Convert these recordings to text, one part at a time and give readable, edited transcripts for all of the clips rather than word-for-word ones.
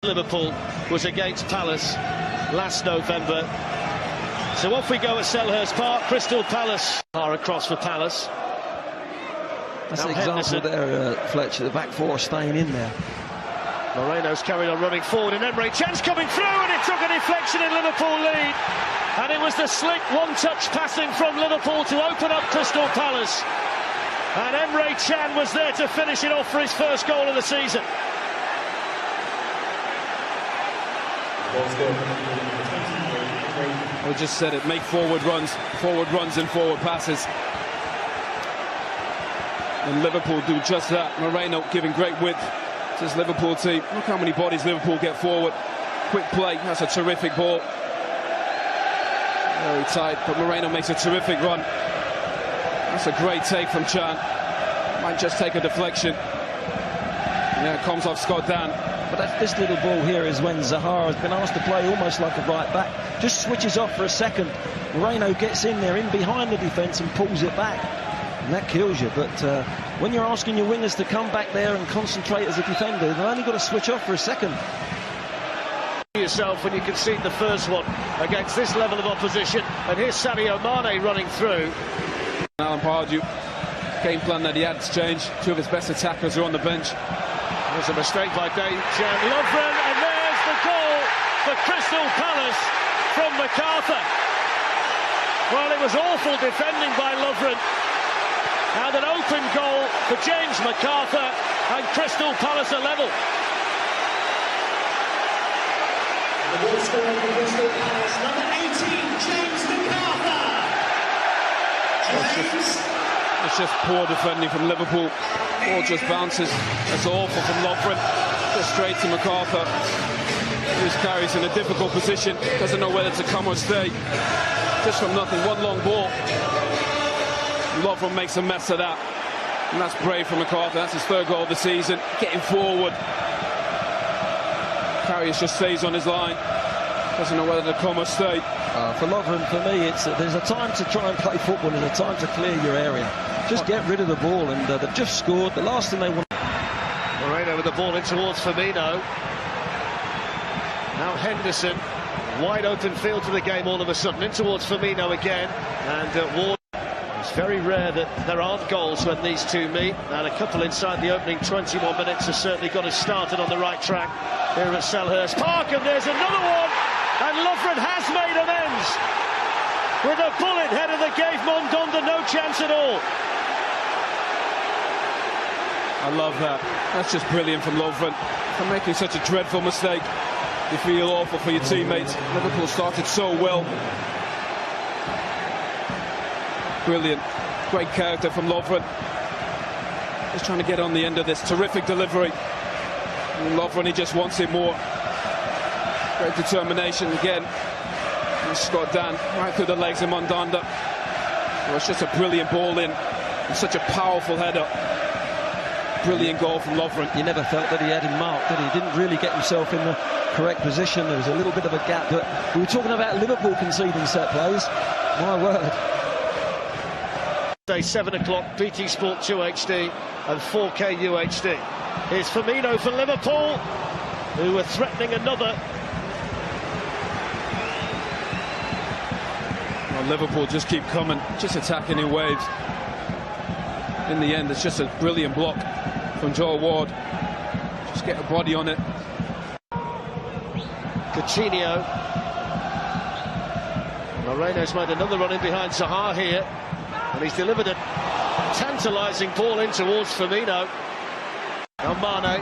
Liverpool was against Palace last November. So off we go at Selhurst Park. Crystal Palace are across for Palace. That's an example there, Fletcher. The back four staying in there. Moreno's carried on running forward, and Emre Jan's coming through, and it took a deflection in Liverpool lead. And it was the slick one-touch passing from Liverpool to open up Crystal Palace. And Emre Can was there to finish it off for his first goal of the season. I just said it, make forward runs and forward passes. And Liverpool do just that. Moreno giving great width to his Liverpool team. Look how many bodies Liverpool get forward. Quick play, that's a terrific ball. Very tight, but Moreno makes a terrific run. That's a great take from Can. Might just take a deflection. Yeah, it comes off Scott Dan. But this little ball here is when Zaha has been asked to play almost like a right back. Just switches off for a second. Moreno gets in there, in behind the defence, and pulls it back. And that kills you. But when you're asking your wingers to come back there and concentrate as a defender, they've only got to switch off for a second. Yourself when you concede the first one against this level of opposition. And here's Sadio Mane running through. Alan Pardew, game plan that he had to change. Two of his best attackers are on the bench. There's a mistake by Deyain Lovren, and there's the goal for Crystal Palace from MacArthur. Well, it was awful defending by Lovren. And an open goal for James MacArthur, and Crystal Palace are level. The goal scorer for Crystal Palace, number 18, James MacArthur. It's just poor defending from Liverpool. Ball just bounces. That's awful from Lofren. Just straight to MacArthur. Who's carries in a difficult position. Doesn't know whether to come or stay. Just from nothing. One long ball. Lofren makes a mess of that. And that's brave from MacArthur. That's his third goal of the season. Getting forward. Karius just stays on his line. Doesn't know whether to come or stay. For Lovren, for me, there's a time to try and play football and a time to clear your area. Just get rid of the ball, and they've just scored. The last thing they want. Moreno with the ball in towards Firmino. Now Henderson, wide open field to the game all of a sudden. In towards Firmino again, and Ward. It's very rare that there aren't goals when these two meet, and a couple inside the opening 20 more minutes has certainly got us started on the right track here at Selhurst Park. And there's another one, and Lovren has made amends with a bullet header that gave Mondonda no chance at all. I love that. That's just brilliant from Lovren. For making such a dreadful mistake, you feel awful for your teammates. Liverpool started so well. Brilliant. Great character from Lovren. Just trying to get on the end of this. Terrific delivery. And Lovren, he just wants it more. Great determination again. And Scott Dan right through the legs of Mondonda. It was just a brilliant ball in. And such a powerful header. Brilliant goal from Lovren. You never felt that he had him marked, did he? He didn't really get himself in the correct position. There was a little bit of a gap. But we were talking about Liverpool conceding set plays. My word. 7 o'clock, BT Sport 2 HD and 4K UHD. Here's Firmino for Liverpool, who were threatening another. Well, Liverpool just keep coming, just attacking in waves. In the end, it's just a brilliant block from Joel Ward. Just get a body on it. Coutiniño. Moreno's made another run in behind Zaha here. And he's delivered a tantalising ball in towards Firmino. Now Mane.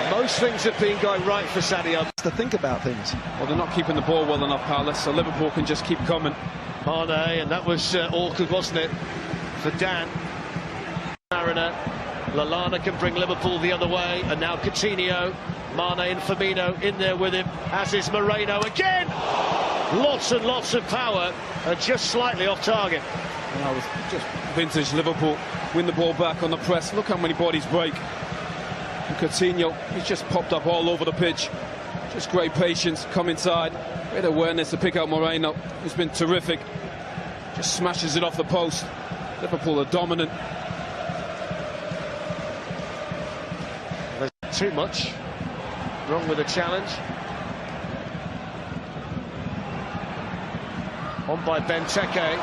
And most things have been going right for Sadio. To think about things. Well, they're not keeping the ball well enough, Palace, so Liverpool can just keep coming. Mane, and that was awkward, wasn't it, for Dan. Mariner. Lallana can bring Liverpool the other way, and now Coutiniño. Mane and Firmino in there with him, as is Moreno again. Lots and lots of power, and just slightly off target. That was just vintage Liverpool. Win the ball back on the press. Look how many bodies break. And Coutinho, he's just popped up all over the pitch. Just great patience, come inside. Great awareness to pick out Moreno, who's been terrific. Just smashes it off the post. Liverpool are dominant. too much wrong with the challenge. On by Benteke.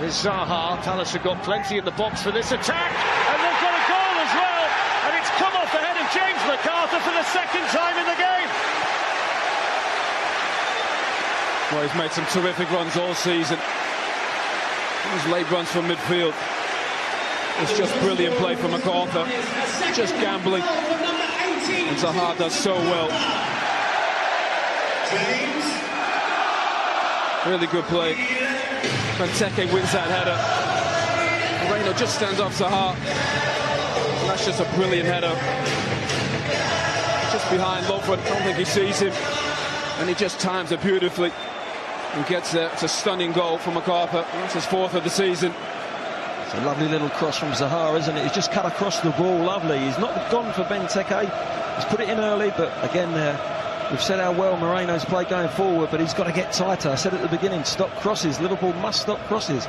Here's Zaha. Palace have got plenty in the box for this attack, and they've got a goal as well, and it's come off the head of James Макартур for the second time in the game. Well, he's made some terrific runs all season. Those late runs from midfield. It's just brilliant play from Macarthur. Just gambling. And Zaha does so well. Really good play. Benteke wins that header. Moreno just stands off Zaha. And that's just a brilliant header. Just behind Lowford. I don't think he sees him. And he just times it beautifully. And gets there. It's a stunning goal from Macarthur. That's his fourth of the season. It's a lovely little cross from Zaha, isn't it? He's just cut across the ball, lovely. He's not gone for Benteke. He's put it in early, but again, we've said how well Moreno's played going forward, but he's got to get tighter. I said at the beginning, stop crosses. Liverpool must stop crosses.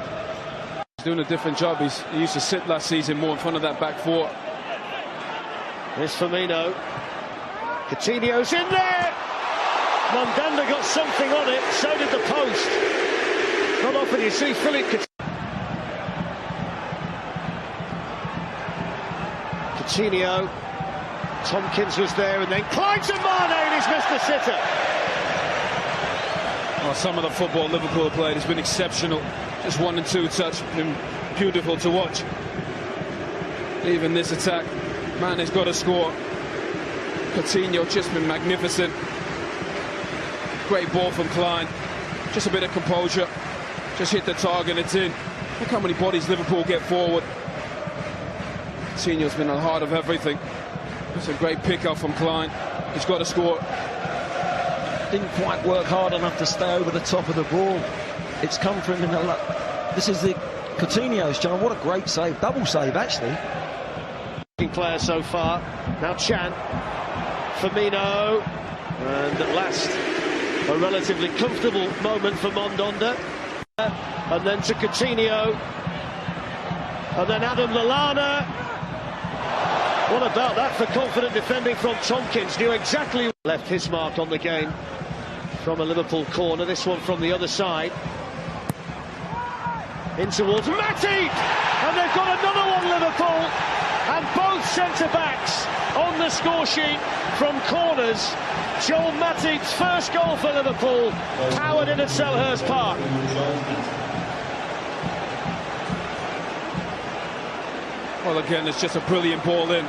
He's doing a different job. He used to sit last season more in front of that back four. Here's Firmino. Coutinho's in there. Mandanda got something on it, so did the post. Not often you see Filipe Coutinьo. Tompkins was there, and then Clyde and Mane, and he's missed the sitter. Well, some of the football Liverpool have played has been exceptional. Just 1 and 2 touch, been beautiful to watch. Even this attack, Mane's got to score. Coutinho just been magnificent. Great ball from Klein. Just a bit of composure. Just hit the target, it's in. Look how many bodies Liverpool get forward. Coutinho's been at the heart of everything. It's a great pick-up from Klein. He's got to score. Didn't quite work hard enough to stay over the top of the ball. It's come from him in the... This is the Coutinho's, John. What a great save. Double save, actually. Player so far. Now Chan. Firmino. And at last, a relatively comfortable moment for Mandanda. And then to Coutinho. And then Adam Lallana. What about that for confident defending from Tompkins? Knew exactly left his mark on the game from a Liverpool corner. This one from the other side. In towards Matip! And they've got another one, Liverpool. And both centre-backs on the score sheet from corners. Joel Matip's first goal for Liverpool, powered in at Selhurst Park. Well, again, it's just a brilliant ball in.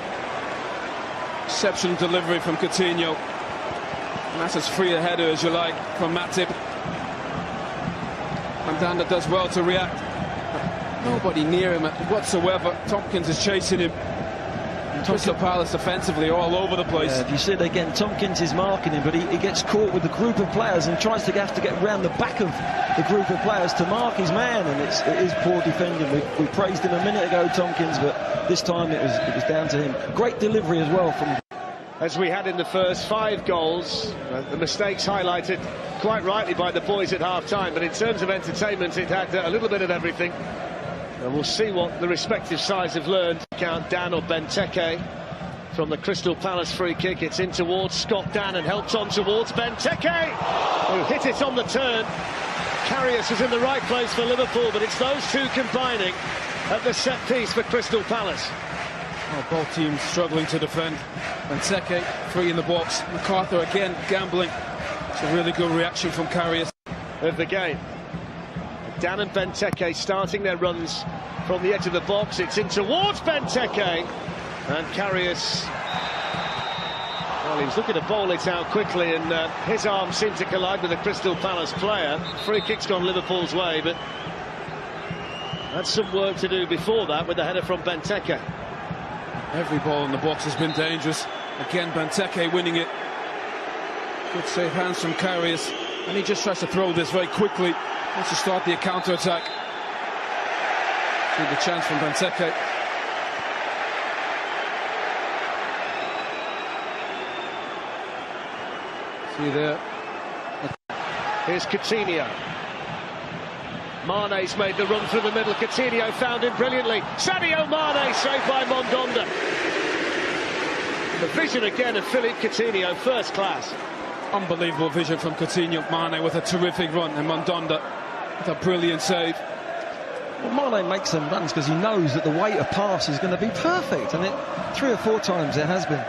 Exceptional delivery from Coutinho. And that's as free a header as you like from Matip. Mandanda does well to react. Nobody near him whatsoever. Tompkins is chasing him. Crystal Palace defensively all over the place. If you see it again, Tompkins is marking him, but he gets caught with a group of players and tries to have to get around the back of the group of players to mark his man, and it is poor defending. We praised him a minute ago, Tompkins, but this time it was down to him. Great delivery as well from... As we had in the first 5 goals, the mistakes highlighted quite rightly by the boys at half-time, but in terms of entertainment, it had a little bit of everything. And we'll see what the respective sides have learned. Count Dan or Benteke from the Crystal Palace free kick. It's in towards Scott Dan and helped on towards Benteke, who hit it on the turn. Karius is in the right place for Liverpool, but it's those two combining at the set piece for Crystal Palace. Oh, both teams struggling to defend. Benteke free in the box. Macarthur again gambling. It's a really good reaction from Karius. Of the game. Dan and Benteke starting their runs from the edge of the box. It's in towards Benteke, and Karius, well, he was looking to bowl it out quickly, and his arm seemed to collide with a Crystal Palace player. Free kick's gone Liverpool's way, but had some work to do before that with the header from Benteke. Every ball in the box has been dangerous. Again, Benteke winning it. Good safe hands from Karius, and he just tries to throw this very quickly. Wants to start the counter-attack. See the chance from Benteke. See there. Here's Coutinho. Mane's made the run through the middle. Coutinho found him brilliantly. Sadio Mane saved by Mandanda. The vision again of Filipe Coutinьo, first class. Unbelievable vision from Coutиньo. Mane with a terrific run, and Mandanda with a brilliant save. Well, Mane makes them runs because he knows that the weight of pass is going to be perfect, and 3 or 4 times it has been.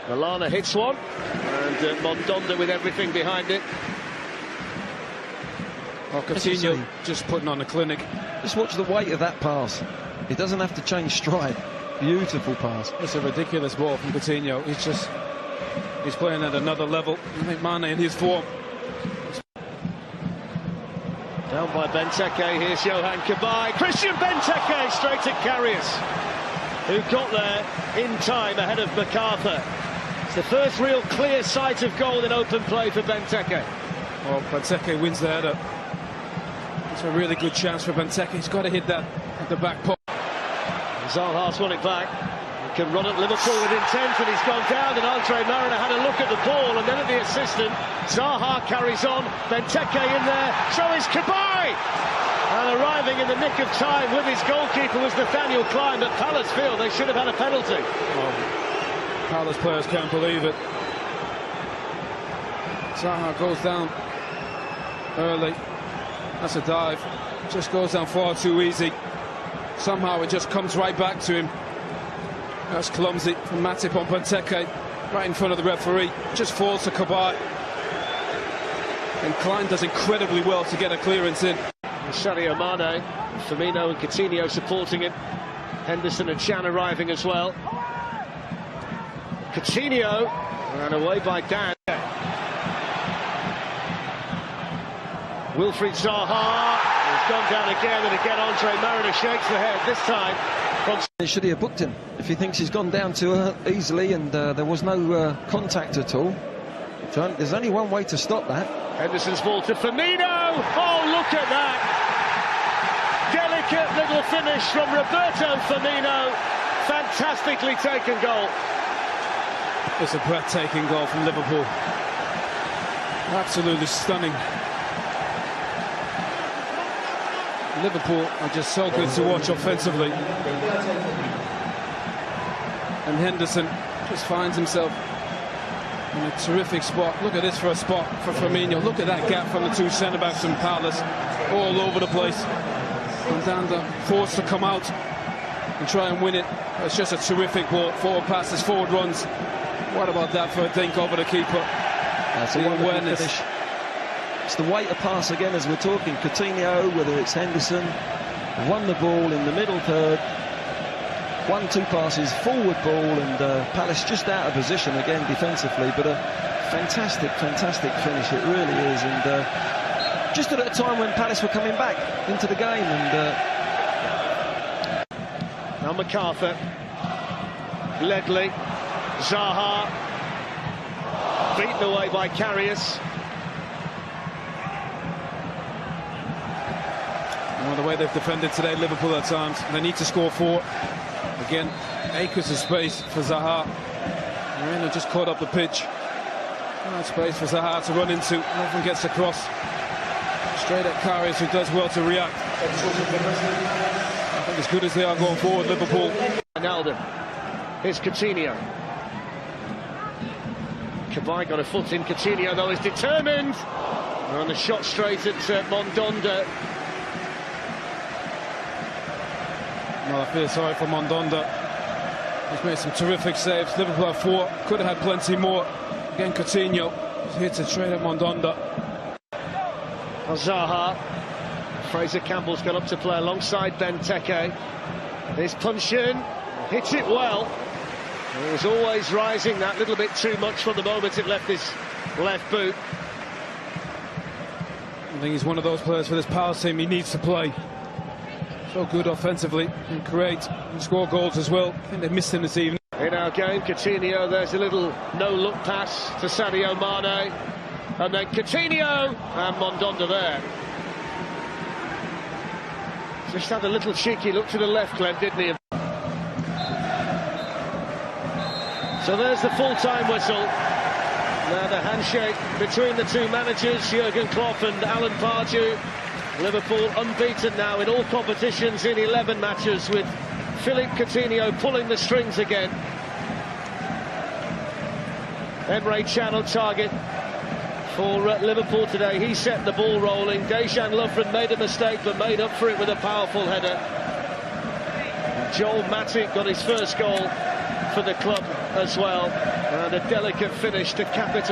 Lallana hits one, and Mandanda with everything behind it. Well, Coutиньo just putting on a clinic. Just watch the weight of that pass. He doesn't have to change stride. Beautiful pass. It's a ridiculous ball from Coutиньo. He's playing at another level. I think Mane in his form. Down by Benteke, here's Yohan Cabaye. Christian Benteke straight at Karius, who got there in time ahead of MacArthur. It's the first real clear sight of goal in open play for Benteke. Well, Benteke wins the header. It's a really good chance for Benteke. He's got to hit that at the back post. Zaha's won it back. He can run at Liverpool with intent, and he's gone down, and Emre Morin had a look at the ball, and then at the assistant, Zaha carries on, Benteke in there, so is Cabaye! And arriving in the nick of time with his goalkeeper was Nathaniel Klein, but Palace feel they should have had a penalty. Oh, Palace players can't believe it. Zaha goes down early. That's a dive. Just goes down far too easy. Somehow it just comes right back to him. That's clumsy from Matip on Benteke, right in front of the referee. Just falls to Cabaye. And Klein does incredibly well to get a clearance in. Sadio Mane, Firmino and Coutinho supporting it. Henderson and Chan arriving as well. Coutinho ran away by Dan. Uilfried Zaha has gone down again, and again Emre Morin shakes the head, this time from... Should he have booked him if he thinks he's gone down to her easily and there was no contact at all? There's only one way to stop that. Henderson's ball to Firmino. Oh, look at that! Delicate little finish from Roberto Firmino. Fantastically taken goal. It's a breathtaking goal from Liverpool. Absolutely stunning. Liverpool are just so good to watch offensively. And Henderson just finds himself in a terrific spot. Look at this for a spot for Firmino. Look at that gap from the 2 centre-backs from Palace. All over the place. Mandanda forced to come out and try and win it. It's just a terrific ball. Forward passes, forward runs. What about that for a dink over the keeper? That's a wonderful finish. It's the weight of pass again, as we're talking. Coutinho, whether it's Henderson, won the ball in the middle third. 1-2 passes, forward ball, and Palace just out of position again defensively, but a fantastic finish, it really is. And just at a time when Palace were coming back into the game. And now MacArthur, Ledley, Zaha, beaten away by Karius. Well, the way they've defended today, Liverpool at times, they need to score 4. Again, acres of space for Zaha. Moreno just caught up the pitch. Space for Zaha to run into. Often gets across. Straight at Karius, who does well to react. I think as good as they are going forward, Liverpool. Ronaldo. Here's Coutinho. Cabaye got a foot in. Coutinho, though, is determined. And the shot straight at Mandanda. Well, I feel sorry for Mandanda. He's made some terrific saves. Liverpool have 4. Could have had plenty more. Again, Coutinho hits it straight at Mandanda. Zaha. Fraser Campbell's gone up to play alongside Benteke. Here's Punchin. Hits it well. He was always rising that little bit too much from the moment it left his left boot. I think he's one of those players for this Palace team. He needs to play. So good offensively, and create and score goals as well. I think they missed him this evening. In our game, Coutinho, there's a little no-look pass to Sadio Mane. And then Coutinho, and Mandanda there. Just had a little cheeky look to the left, Glenn, didn't he? So there's the full-time whistle. Now the handshake between the 2 managers, Jurgen Klopp and Alan Pardew. Liverpool unbeaten now in all competitions in 11 matches, with Filipe Coutinьo pulling the strings again. Emre Can on target for Liverpool today. He set the ball rolling. Deyain Lovren made a mistake but made up for it with a powerful header. Joэль Matip got his first goal for the club as well, and a delicate finish to cap it.